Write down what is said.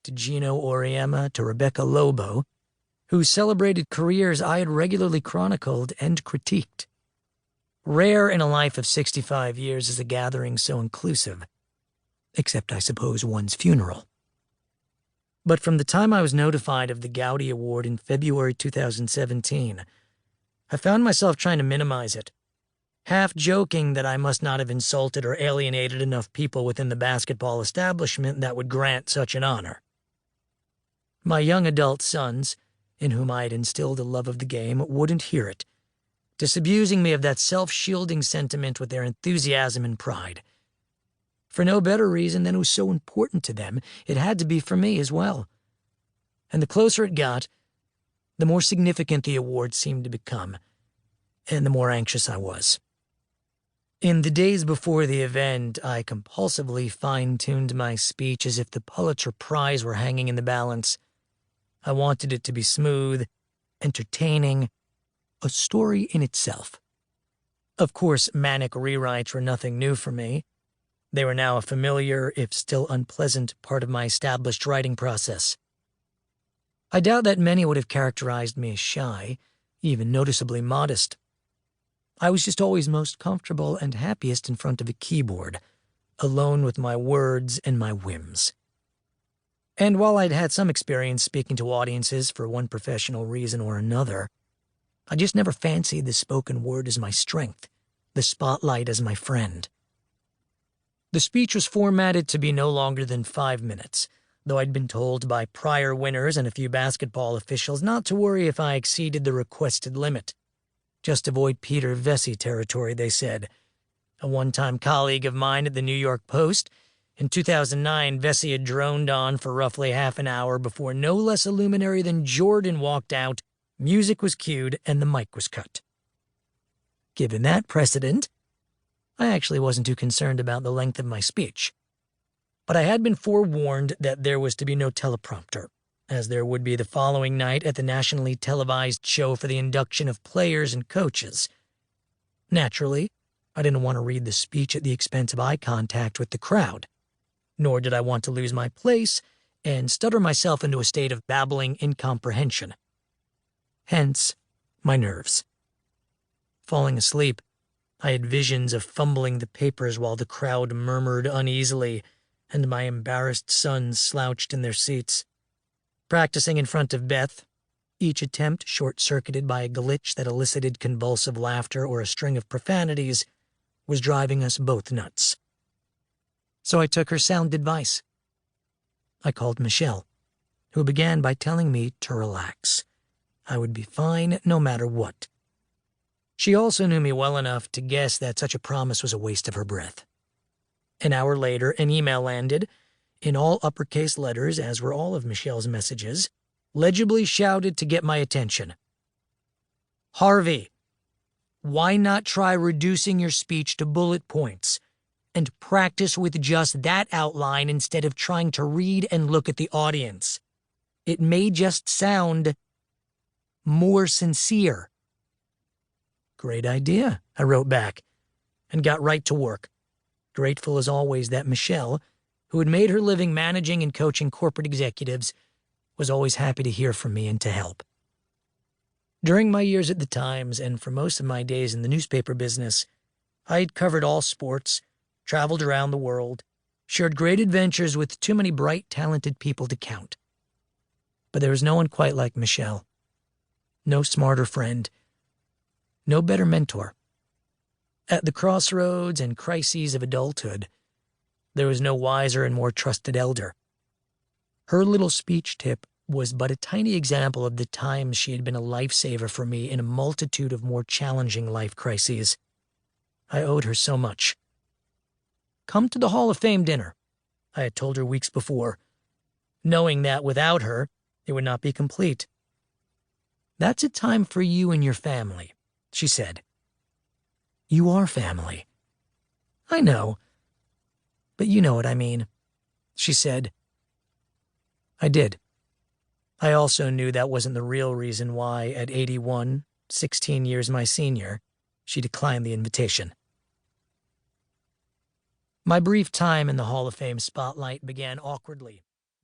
to Gino Auriemma to Rebecca Lobo, whose celebrated careers I had regularly chronicled and critiqued. Rare in a life of 65 years is a gathering so inclusive, except I suppose one's funeral. But from the time I was notified of the Gowdy Award in February 2017, I found myself trying to minimize it, half joking that I must not have insulted or alienated enough people within the basketball establishment that would grant such an honor. My young adult sons, in whom I had instilled a love of the game, wouldn't hear it, disabusing me of that self-shielding sentiment with their enthusiasm and pride. For no better reason than it was so important to them, it had to be for me as well. And the closer it got, the more significant the award seemed to become, and the more anxious I was. In the days before the event, I compulsively fine-tuned my speech as if the Pulitzer Prize were hanging in the balance. I wanted it to be smooth, entertaining, a story in itself. Of course, manic rewrites were nothing new for me. They were now a familiar, if still unpleasant, part of my established writing process. I doubt that many would have characterized me as shy, even noticeably modest. I was just always most comfortable and happiest in front of a keyboard, alone with my words and my whims. And while I'd had some experience speaking to audiences for one professional reason or another, I just never fancied the spoken word as my strength, the spotlight as my friend. The speech was formatted to be no longer than 5 minutes, though I'd been told by prior winners and a few basketball officials not to worry if I exceeded the requested limit. Just avoid Peter Vesey territory, they said. A one-time colleague of mine at the New York Post, in 2009, Vesey had droned on for roughly half an hour before no less a luminary than Jordan walked out, music was cued, and the mic was cut. Given that precedent, I actually wasn't too concerned about the length of my speech. But I had been forewarned that there was to be no teleprompter, as there would be the following night at the nationally televised show for the induction of players and coaches. Naturally, I didn't want to read the speech at the expense of eye contact with the crowd, nor did I want to lose my place and stutter myself into a state of babbling incomprehension. Hence, my nerves. Falling asleep, I had visions of fumbling the papers while the crowd murmured uneasily and my embarrassed sons slouched in their seats. Practicing in front of Beth, each attempt short-circuited by a glitch that elicited convulsive laughter or a string of profanities, was driving us both nuts. So I took her sound advice. I called Michelle, who began by telling me to relax. I would be fine no matter what. She also knew me well enough to guess that such a promise was a waste of her breath. An hour later, an email landed, in all uppercase letters, as were all of Michelle's messages, legibly shouted to get my attention. Harvey, why not try reducing your speech to bullet points and practice with just that outline instead of trying to read and look at the audience? It may just sound more sincere. Great idea, I wrote back, and got right to work, grateful as always that Michelle, who had made her living managing and coaching corporate executives, was always happy to hear from me and to help. During my years at the Times and for most of my days in the newspaper business, I had covered all sports, traveled around the world, shared great adventures with too many bright, talented people to count. But there was no one quite like Michelle. No smarter friend. No better mentor. At the crossroads and crises of adulthood, there was no wiser and more trusted elder. Her little speech tip was but a tiny example of the times she had been a lifesaver for me in a multitude of more challenging life crises. I owed her so much. Come to the Hall of Fame dinner, I had told her weeks before, knowing that without her, it would not be complete. That's a time for you and your family, she said. You are family. I know, but you know what I mean, she said. I did. I also knew that wasn't the real reason why, at 81, 16 years my senior, she declined the invitation. My brief time in the Hall of Fame spotlight began awkwardly,